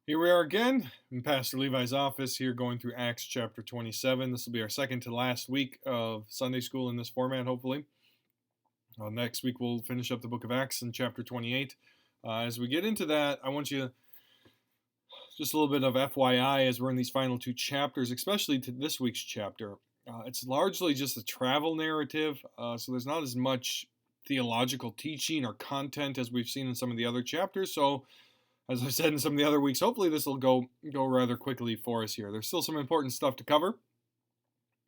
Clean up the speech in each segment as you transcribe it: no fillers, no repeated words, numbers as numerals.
Here we are again in Pastor Levi's office here going through Acts chapter 27. This will be our second to last week of Sunday school in this format, hopefully. Next week we'll finish up the book of Acts in chapter 28. As we get into that, I want you just a little bit of FYI as we're in these final two chapters, especially to this week's chapter. It's largely just a travel narrative, so there's not as much theological teaching or content as we've seen in some of the other chapters. So as I've said in some of the other weeks, hopefully this will go rather quickly for us here. There's still some important stuff to cover,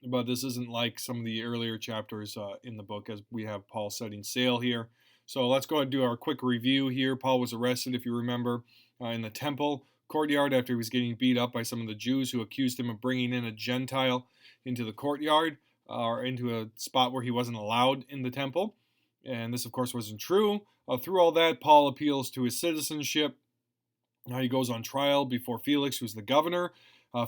but this isn't like some of the earlier chapters in the book as we have Paul setting sail here. So let's go ahead and do our quick review here. Paul was arrested, if you remember, in the temple courtyard after he was getting beat up by some of the Jews who accused him of bringing in a Gentile into the courtyard or into a spot where he wasn't allowed in the temple. And this, of course, wasn't true. Through all that, Paul appeals to his citizenship. He goes on trial before Felix, who's the governor.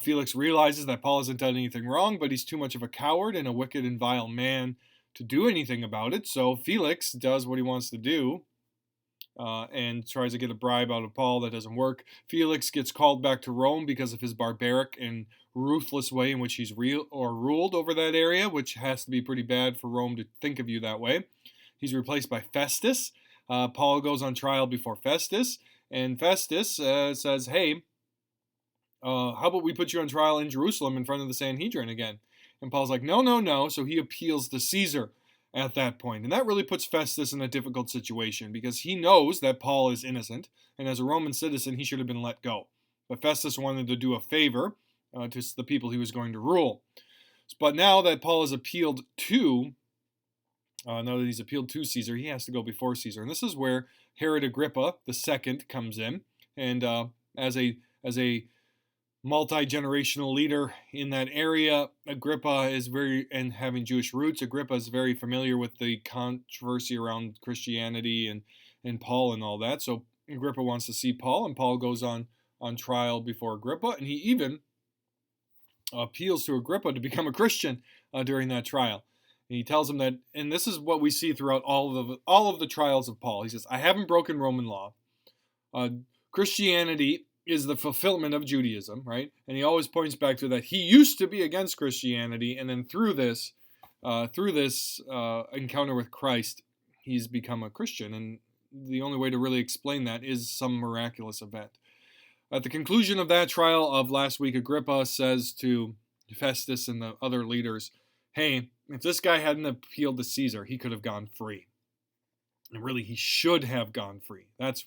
Felix realizes that Paul hasn't done anything wrong, but he's too much of a coward and a wicked and vile man to do anything about it. So Felix does what he wants to do and tries to get a bribe out of Paul. That doesn't work. Felix gets called back to Rome because of his barbaric and ruthless way in which he's ruled over that area, which has to be pretty bad for Rome to think of you that way. He's replaced by Festus. Paul goes on trial before Festus. And Festus says, hey, how about we put you on trial in Jerusalem in front of the Sanhedrin again? And Paul's like, no, no, no. So he appeals to Caesar at that point. And that really puts Festus in a difficult situation because he knows that Paul is innocent. And as a Roman citizen, he should have been let go. But Festus wanted to do a favor to the people he was going to rule. But now that Paul has appealed to now that he's appealed to Caesar, he has to go before Caesar. And this is where Herod Agrippa II comes in. And as a multi-generational leader in that area, Agrippa is and having Jewish roots, Agrippa is very familiar with the controversy around Christianity and Paul and all that. So Agrippa wants to see Paul, and Paul goes on trial before Agrippa, and he even appeals to Agrippa to become a Christian during that trial. And he tells him that, and this is what we see throughout all of the trials of Paul. He says, I haven't broken Roman law. Christianity is the fulfillment of Judaism, right? And he always points back to that he used to be against Christianity, and then through this encounter with Christ, he's become a Christian. And the only way to really explain that is some miraculous event. At the conclusion of that trial of last week, Agrippa says to Festus and the other leaders, hey, if this guy hadn't appealed to Caesar, he could have gone free. And really, he should have gone free. That's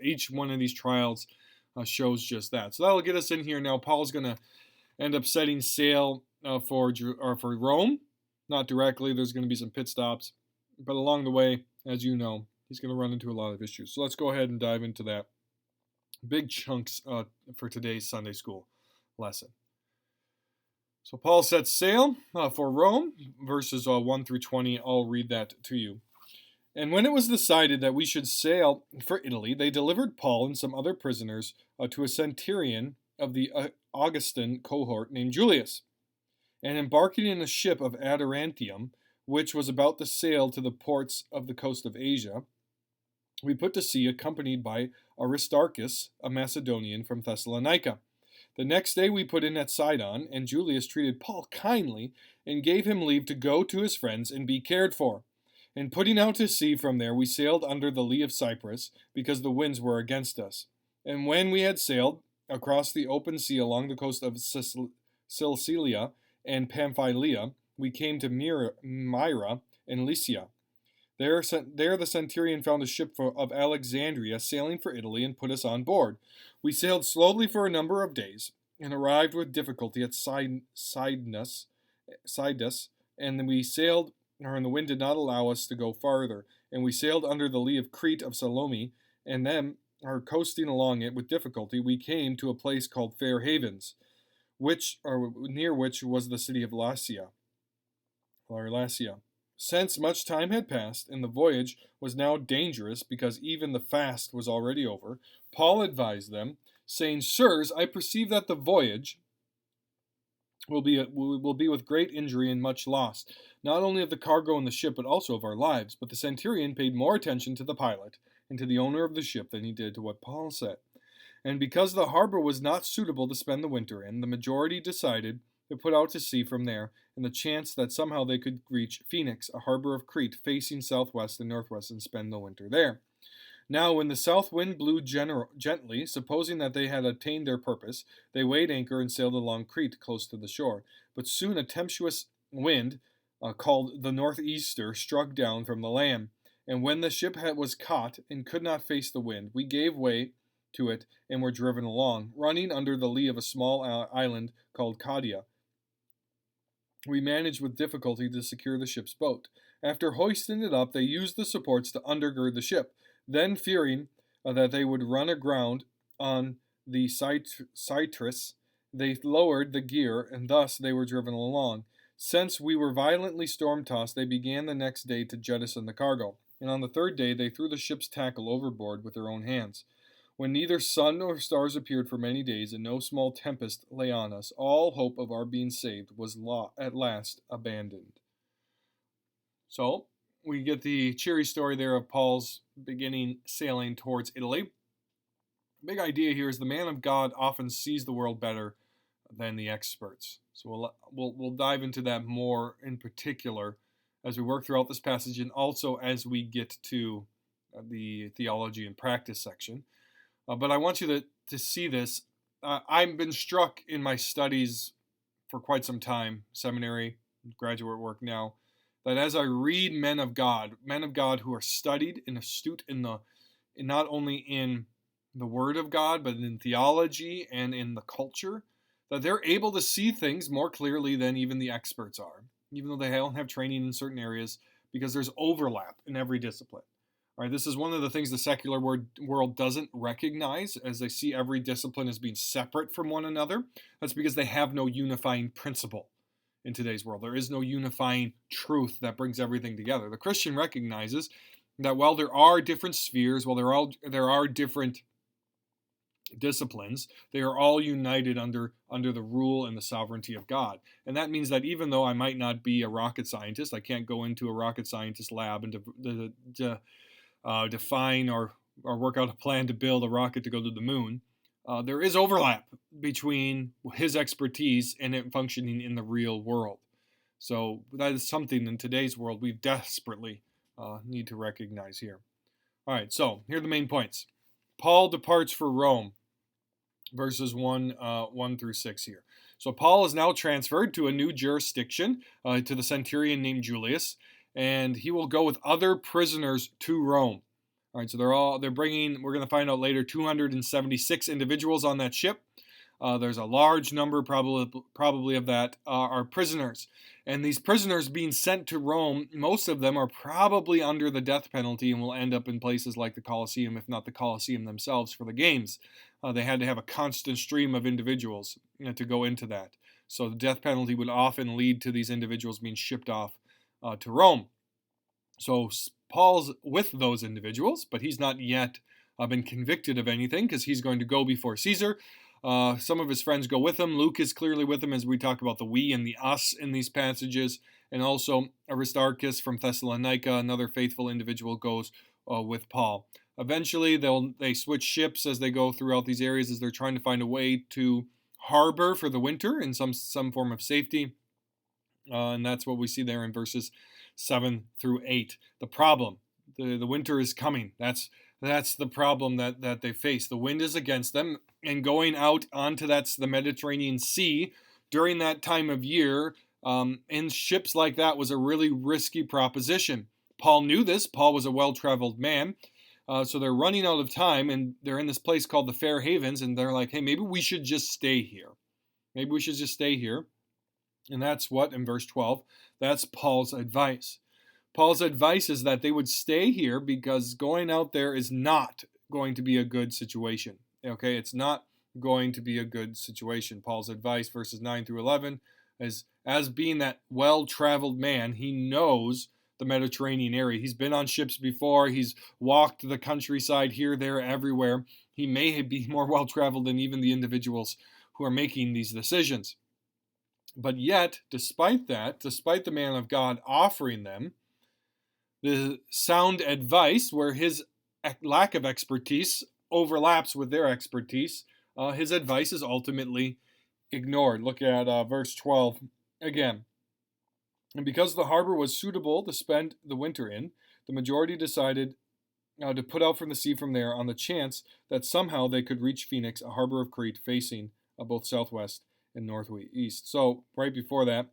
each one of these trials shows just that. So that'll get us in here now. Paul's going to end up setting sail for Rome. Not directly. There's going to be some pit stops. But along the way, as you know, he's going to run into a lot of issues. So let's go ahead and dive into that. Big chunks for today's Sunday school lesson. So Paul sets sail for Rome, verses 1 through 20. I'll read that to you. And when it was decided that we should sail for Italy, they delivered Paul and some other prisoners to a centurion of the Augustan cohort named Julius. And embarking in a ship of Adramyttium, which was about to sail to the ports of the coast of Asia, we put to sea accompanied by Aristarchus, a Macedonian from Thessalonica. The next day we put in at Sidon, and Julius treated Paul kindly and gave him leave to go to his friends and be cared for. And putting out to sea from there, we sailed under the lee of Cyprus, because the winds were against us. And when we had sailed across the open sea along the coast of Cilicia and Pamphylia, we came to Myra and Lycia. There the centurion found a ship of Alexandria sailing for Italy and put us on board. We sailed slowly for a number of days and arrived with difficulty at Cydnus, and then we sailed, and the wind did not allow us to go farther, and we sailed under the lee of Crete of Salome, and then, coasting along it with difficulty, we came to a place called Fair Havens, near which was the city of Lasea. Since much time had passed, and the voyage was now dangerous because even the fast was already over, Paul advised them, saying, Sirs, I perceive that the voyage will be with great injury and much loss, not only of the cargo and the ship, but also of our lives. But the centurion paid more attention to the pilot and to the owner of the ship than he did to what Paul said. And because the harbor was not suitable to spend the winter in, the majority decided to put out to sea from there, in the chance that somehow they could reach Phoenix, a harbor of Crete facing southwest and northwest, and spend the winter there. Now, when the south wind blew gently, supposing that they had attained their purpose, they weighed anchor and sailed along Crete close to the shore. But soon a tempestuous wind, called the northeaster, struck down from the land. And when the ship was caught and could not face the wind, we gave way to it and were driven along, running under the lee of a small island called Cauda. We managed with difficulty to secure the ship's boat. After hoisting it up, they used the supports to undergird the ship. Then, fearing that they would run aground on the Citrus, they lowered the gear, and thus they were driven along. Since we were violently storm-tossed, they began the next day to jettison the cargo, and on the third day they threw the ship's tackle overboard with their own hands. When neither sun nor stars appeared for many days, and no small tempest lay on us, all hope of our being saved was at last abandoned. So, we get the cheery story there of Paul's beginning sailing towards Italy. The big idea here is the man of God often sees the world better than the experts. So we'll dive into that more in particular as we work throughout this passage, and also as we get to the theology and practice section. But I want you to see this. I've been struck in my studies for quite some time, seminary, graduate work now, that as I read men of God who are studied and astute not only in the Word of God, but in theology and in the culture, that they're able to see things more clearly than even the experts are, even though they don't have training in certain areas, because there's overlap in every discipline. All right, this is one of the things the secular world doesn't recognize, as they see every discipline as being separate from one another. That's because they have no unifying principle in today's world. There is no unifying truth that brings everything together. The Christian recognizes that while there are different spheres, while there are different disciplines, they are all united under the rule and the sovereignty of God. And that means that even though I might not be a rocket scientist, I can't go into a rocket scientist lab and define or work out a plan to build a rocket to go to the moon. There is overlap between his expertise and it functioning in the real world. So that is something in today's world we desperately need to recognize here. All right, so here are the main points. Paul departs for Rome, verses 1 through 6 here. So Paul is now transferred to a new jurisdiction, to the centurion named Julius, and he will go with other prisoners to Rome. All right, so they're bringing, we're going to find out later, 276 individuals on that ship. There's a large number probably of that are prisoners. And these prisoners being sent to Rome, most of them are probably under the death penalty and will end up in places like the Colosseum, if not the Colosseum themselves, for the games. They had to have a constant stream of individuals to go into that. So the death penalty would often lead to these individuals being shipped off to Rome. So Paul's with those individuals, but he's not yet been convicted of anything because he's going to go before Caesar. Some of his friends go with him. Luke is clearly with him as we talk about the we and the us in these passages. And also Aristarchus from Thessalonica, another faithful individual, goes with Paul. Eventually, they switch ships as they go throughout these areas as they're trying to find a way to harbor for the winter in some form of safety. And that's what we see there in verses 7 through 8. The problem, the winter is coming. That's the problem that they face. The wind is against them, and going out onto the Mediterranean Sea during that time of year in ships like that was a really risky proposition. Paul knew this. Paul was a well-traveled man. So they're running out of time, and they're in this place called the Fair Havens, and they're like, hey, maybe we should just stay here. Maybe we should just stay here. And that's what, in verse 12, that's Paul's advice. Paul's advice is that they would stay here because going out there is not going to be a good situation. Okay, it's not going to be a good situation. Paul's advice, verses 9 through 11, is as being that well-traveled man, he knows the Mediterranean area. He's been on ships before. He's walked the countryside here, there, everywhere. He may be more well-traveled than even the individuals who are making these decisions. But yet, despite the man of God offering them the sound advice where his lack of expertise overlaps with their expertise, his advice is ultimately ignored. Look at verse 12 again. And because the harbor was suitable to spend the winter in, the majority decided to put out from the sea from there on the chance that somehow they could reach Phoenix, a harbor of Crete facing both southwest and northeast. So right before that,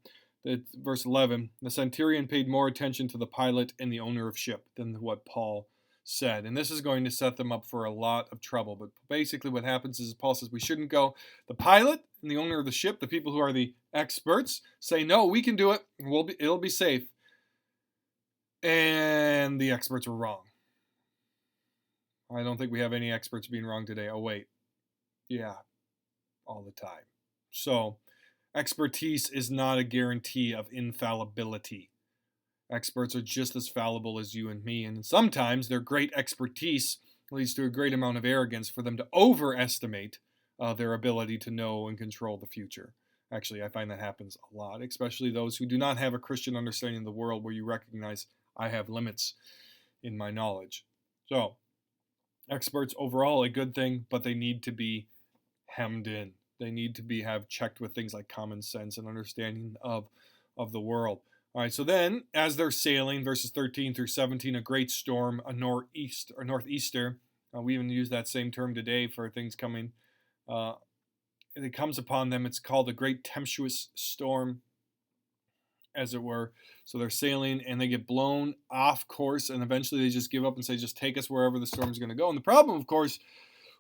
verse 11, the centurion paid more attention to the pilot and the owner of ship than what Paul said. And this is going to set them up for a lot of trouble. But basically what happens is Paul says we shouldn't go. The pilot and the owner of the ship, the people who are the experts, say, no, we can do it. It'll be safe. And the experts were wrong. I don't think we have any experts being wrong today. Oh, wait. Yeah, all the time. So expertise is not a guarantee of infallibility. Experts are just as fallible as you and me, and sometimes their great expertise leads to a great amount of arrogance for them to overestimate their ability to know and control the future. Actually, I find that happens a lot, especially those who do not have a Christian understanding of the world where you recognize I have limits in my knowledge. So, experts overall a good thing, but they need to be hemmed in. They need to have checked with things like common sense and understanding of the world. All right, so then as they're sailing, verses 13 through 17, a great storm, a northeaster. We even use that same term today for things coming. It comes upon them. It's called a great tempestuous storm, as it were. So they're sailing and they get blown off course, and eventually they just give up and say, just take us wherever the storm's going to go. And the problem, of course,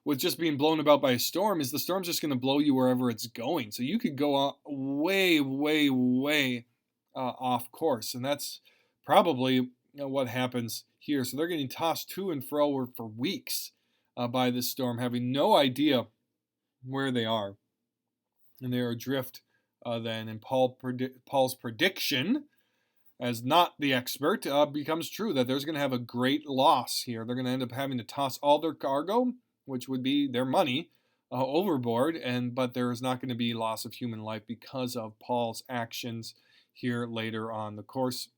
with just being blown about by a storm is the storm's just going to blow you wherever it's going. So you could go way, way, way off course. And that's probably what happens here. So they're getting tossed to and fro for weeks by this storm, having no idea where they are. And they are adrift then. And Paul's prediction, as not the expert, becomes true, that there's going to have a great loss here. They're going to end up having to toss all their cargo, which would be their money, overboard, but there is not going to be loss of human life because of Paul's actions here later on the course.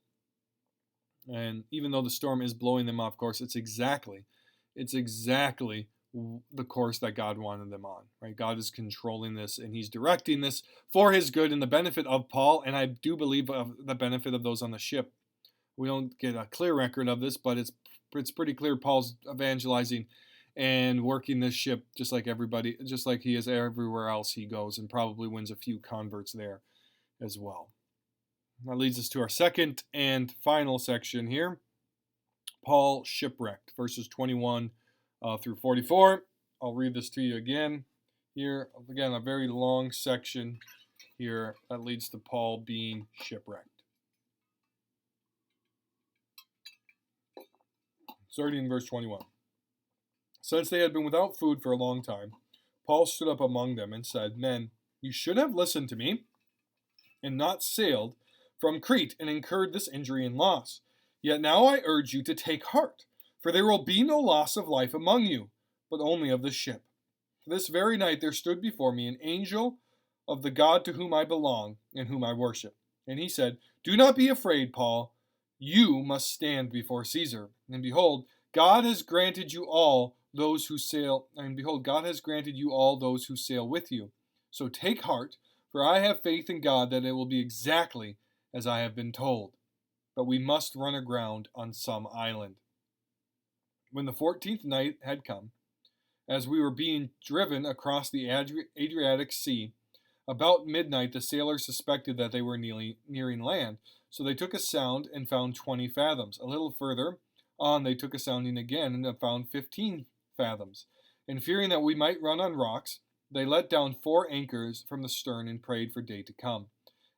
And even though the storm is blowing them off course, it's exactly the course that God wanted them on, right? God is controlling this, and he's directing this for his good and the benefit of Paul, and I do believe of the benefit of those on the ship. We don't get a clear record of this, but it's pretty clear Paul's evangelizing and working this ship just like he is everywhere else he goes, and probably wins a few converts there as well. That leads us to our second and final section here. Paul shipwrecked, verses 21 through 44. I'll read this to you again. Here, again, a very long section here that leads to Paul being shipwrecked. Starting in verse 21. Since they had been without food for a long time, Paul stood up among them and said, Men, you should have listened to me and not sailed from Crete and incurred this injury and loss. Yet now I urge you to take heart, for there will be no loss of life among you, but only of the ship. For this very night there stood before me an angel of the God to whom I belong and whom I worship. And he said, Do not be afraid, Paul. You must stand before Caesar. And behold, God has granted you all those who sail. And behold, God has granted you all those who sail with you. So take heart, for I have faith in God that it will be exactly as I have been told. But we must run aground on some island. When the 14th night had come, as we were being driven across the Adriatic Sea, about midnight the sailors suspected that they were nearing land. So they took a sound and found 20 fathoms. A little further on they took a sounding again and found 15 fathoms. And fearing that we might run on rocks, they let down 4 anchors from the stern and prayed for day to come.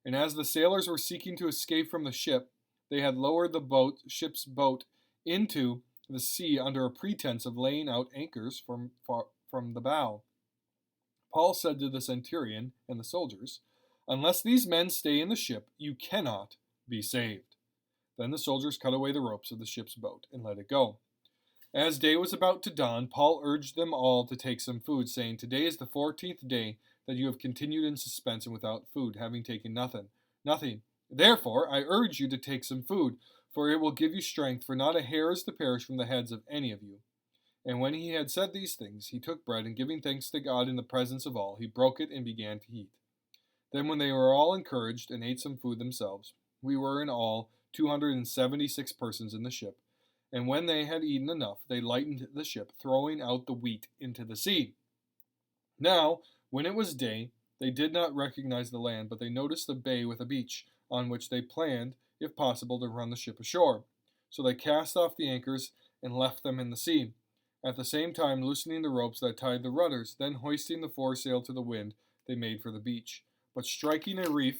And as the sailors were seeking to escape from the ship, they had lowered the ship's boat into the sea under a pretense of laying out anchors from the bow. Paul said to the centurion and the soldiers, Unless these men stay in the ship, you cannot be saved. Then the soldiers cut away the ropes of the ship's boat and let it go. As day was about to dawn, Paul urged them all to take some food, saying, Today is the 14th day that you have continued in suspense and without food, having taken nothing. Therefore, I urge you to take some food, for it will give you strength, for not a hair is to perish from the heads of any of you. And when he had said these things, he took bread, and giving thanks to God in the presence of all, he broke it and began to eat. Then when they were all encouraged and ate some food themselves, we were in all 276 persons in the ship. And when they had eaten enough, they lightened the ship, throwing out the wheat into the sea. Now, when it was day, they did not recognize the land, but they noticed the bay with a beach, on which they planned, if possible, to run the ship ashore. So they cast off the anchors and left them in the sea, at the same time loosening the ropes that tied the rudders. Then hoisting the foresail to the wind, they made for the beach. But striking a reef,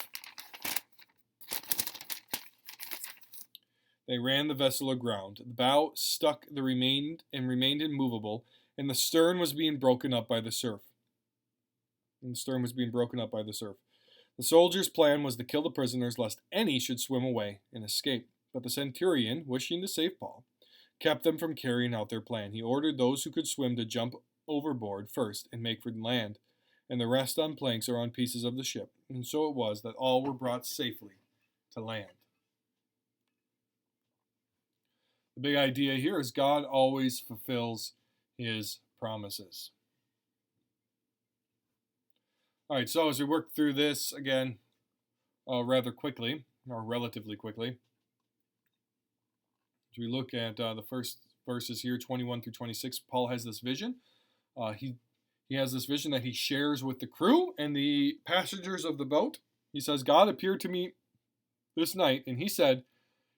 they ran the vessel aground. The bow stuck remained immovable, and the stern was being broken up by the surf. The soldiers' plan was to kill the prisoners, lest any should swim away and escape. But the centurion, wishing to save Paul, kept them from carrying out their plan. He ordered those who could swim to jump overboard first and make for land, and the rest on planks or on pieces of the ship. And so it was that all were brought safely to land. The big idea here is God always fulfills his promises. All right, so as we work through this again rather quickly, or relatively quickly, as we look at the first verses here, 21 through 26, Paul has this vision. He has this vision that he shares with the crew and the passengers of the boat. He says, God appeared to me this night, and he said,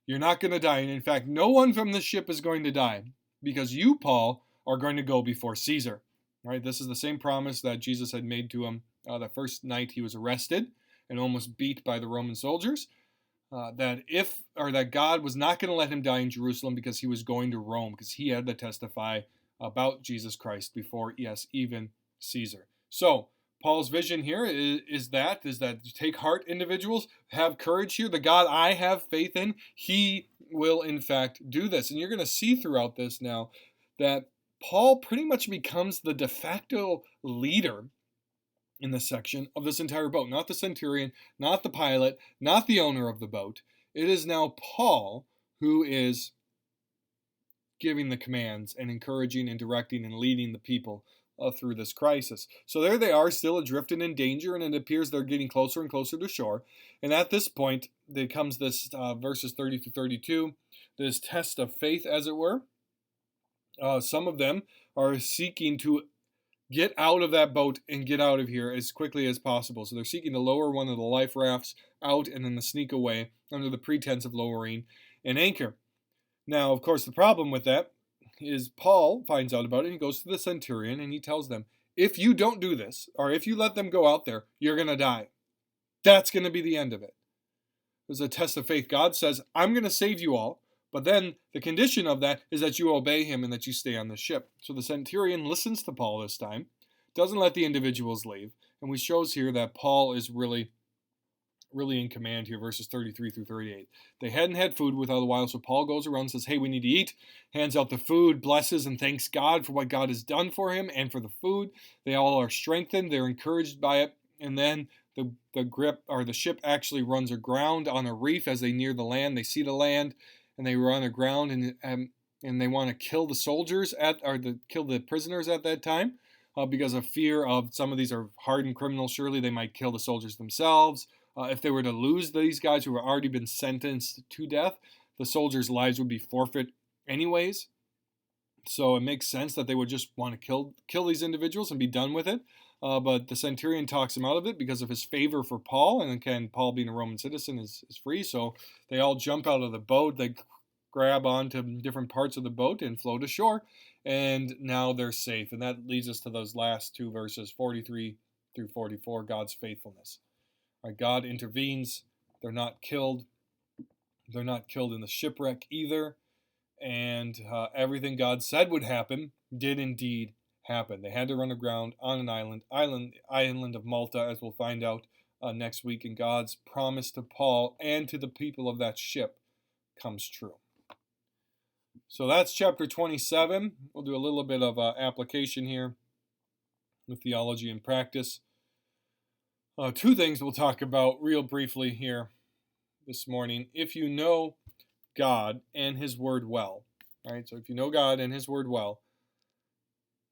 you're not going to die. And in fact, no one from the ship is going to die, because you, Paul, are going to go before Caesar. All right, this is the same promise that Jesus had made to him the first night he was arrested and almost beat by the Roman soldiers. That God was not going to let him die in Jerusalem because he was going to Rome, because he had to testify about Jesus Christ before, yes, even Caesar. So Paul's vision here is that take heart, individuals, have courage here. The God I have faith in, he will in fact do this. And you're going to see throughout this now that Paul pretty much becomes the de facto leader in this section of this entire boat. Not the centurion, not the pilot, not the owner of the boat. It is now Paul who is giving the commands and encouraging and directing and leading the people through this crisis. So there they are, still adrift and in danger, and it appears they're getting closer and closer to shore. And at this point, there comes this verses 30 to 32, this test of faith, as it were. Some of them are seeking to get out of that boat and get out of here as quickly as possible. So they're seeking to lower one of the life rafts out and then to sneak away under the pretense of lowering an anchor. Now, of course, the problem with that is Paul finds out about it, and he goes to the centurion and he tells them, if you don't do this, or if you let them go out there, you're going to die. That's going to be the end of it. There's a test of faith. God says, I'm going to save you all. But then the condition of that is that you obey him and that you stay on the ship. So the centurion listens to Paul this time, doesn't let the individuals leave. And we shows here that Paul is really in command here, verses 33 through 38. They hadn't had food without a while, so Paul goes around and says, hey, we need to eat, hands out the food, blesses and thanks God for what God has done for him and for the food. They all are strengthened, they're encouraged by it, and then the ship actually runs aground on a reef as they near the land. They see the land, and they run aground, and they want to kill the soldiers kill the prisoners at that time, because of fear of some of these are hardened criminals. Surely they might kill the soldiers themselves. If they were to lose these guys who have already been sentenced to death, the soldiers' lives would be forfeit anyways. So it makes sense that they would just want to kill these individuals and be done with it. But the centurion talks him out of it because of his favor for Paul. And again, Paul being a Roman citizen is free. So they all jump out of the boat. They grab onto different parts of the boat and float ashore. And now they're safe. And that leads us to those last two verses, 43 through 44, God's faithfulness. God intervenes. They're not killed. They're not killed in the shipwreck either. And everything God said would happen did indeed happen. They had to run aground on an island of Malta, as we'll find out next week. And God's promise to Paul and to the people of that ship comes true. So that's chapter 27. We'll do a little bit of application here with theology and practice. Two things we'll talk about real briefly here this morning. If you know God and his word well, right? So if you know God and his word well,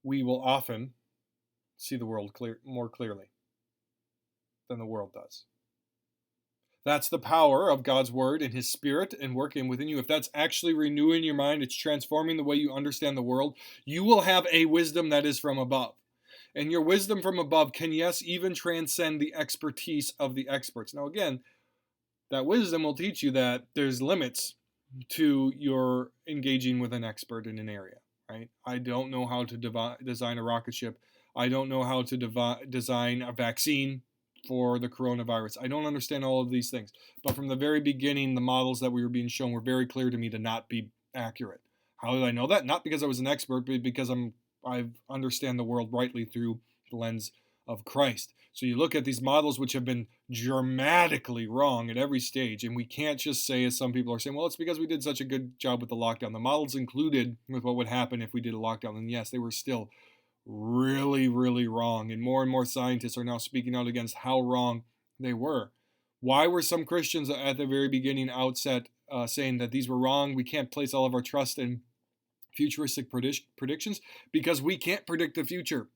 we will often see the world more clearly than the world does. That's the power of God's word and his spirit and working within you. If that's actually renewing your mind, it's transforming the way you understand the world, you will have a wisdom that is from above. And your wisdom from above can, yes, even transcend the expertise of the experts. Now, again, that wisdom will teach you that there's limits to your engaging with an expert in an area, right? I don't know how to design a rocket ship. I don't know how to design a vaccine for the coronavirus. I don't understand all of these things. But from the very beginning, the models that we were being shown were very clear to me to not be accurate. How did I know that? Not because I was an expert, but because I understand the world rightly through the lens of Christ. So you look at these models which have been dramatically wrong at every stage, and we can't just say, as some people are saying, well, it's because we did such a good job with the lockdown. The models included with what would happen if we did a lockdown, and yes, they were still really, really wrong. And more scientists are now speaking out against how wrong they were. Why were some Christians at the very beginning outset saying that these were wrong? We can't place all of our trust in futuristic predictions because we can't predict the future.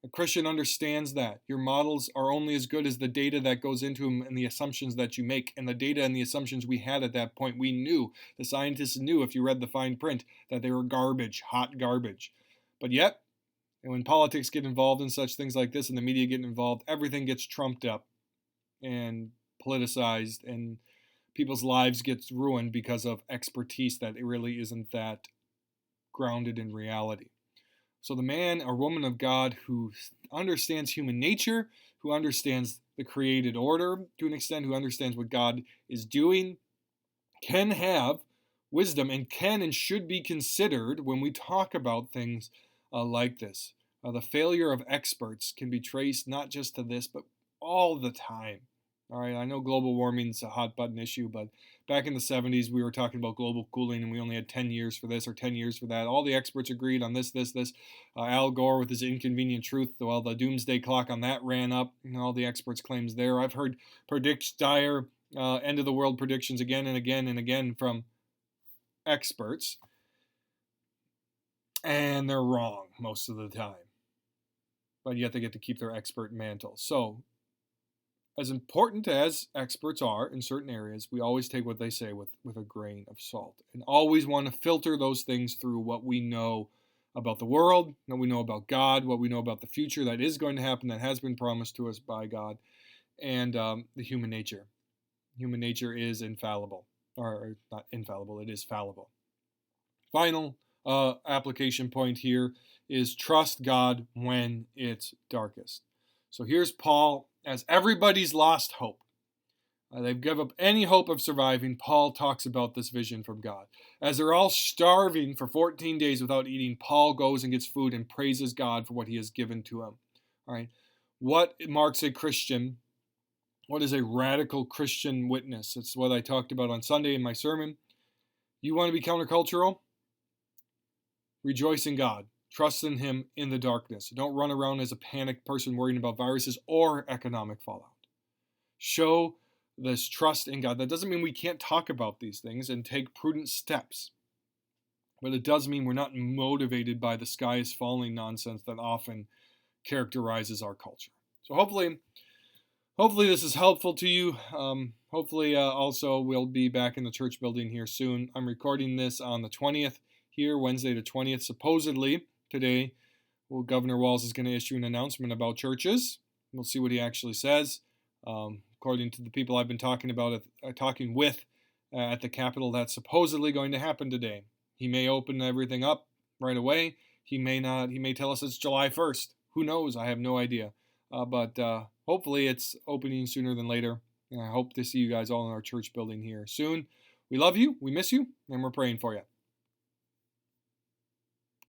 A Christian understands that. Your models are only as good as the data that goes into them and the assumptions that you make. And the data and the assumptions we had at that point, we knew, the scientists knew if you read the fine print, that they were garbage, hot garbage. But yet, when politics get involved in such things like this and the media get involved, everything gets trumped up and politicized, and people's lives get ruined because of expertise that it really isn't that grounded in reality. So the man or woman of God who understands human nature, who understands the created order to an extent, who understands what God is doing, can have wisdom and can and should be considered when we talk about things like this. The failure of experts can be traced not just to this, but all the time. All right, I know global warming is a hot button issue, but back in the 70s, we were talking about global cooling, and we only had 10 years for this or 10 years for that. All the experts agreed on this. Al Gore with his inconvenient truth, well, the doomsday clock on that ran up, and all the experts' claims there. I've heard dire end of the world predictions again and again and again from experts, and they're wrong most of the time. But yet they get to keep their expert mantle. So, as important as experts are in certain areas, we always take what they say with a grain of salt and always want to filter those things through what we know about the world, what we know about God, what we know about the future that is going to happen, that has been promised to us by God, and the human nature. Human nature is infallible, or not infallible, it is fallible. Final application point here is trust God when it's darkest. So here's Paul. As everybody's lost hope, they've given up any hope of surviving, Paul talks about this vision from God. As they're all starving for 14 days without eating, Paul goes and gets food and praises God for what he has given to him. All right, what marks a Christian? What is a radical Christian witness? It's what I talked about on Sunday in my sermon. You want to be countercultural? Rejoice in God. Trust in him in the darkness. Don't run around as a panicked person worrying about viruses or economic fallout. Show this trust in God. That doesn't mean we can't talk about these things and take prudent steps. But it does mean we're not motivated by the sky is falling nonsense that often characterizes our culture. So hopefully this is helpful to you. Hopefully also we'll be back in the church building here soon. I'm recording this on the 20th here, Wednesday the 20th. Supposedly today, Governor Walz is going to issue an announcement about churches. We'll see what he actually says. According to the people I've been talking with at the Capitol, that's supposedly going to happen today. He may open everything up right away. He may not. He may tell us it's July 1st. Who knows? I have no idea. But hopefully it's opening sooner than later. And I hope to see you guys all in our church building here soon. We love you. We miss you. And we're praying for you.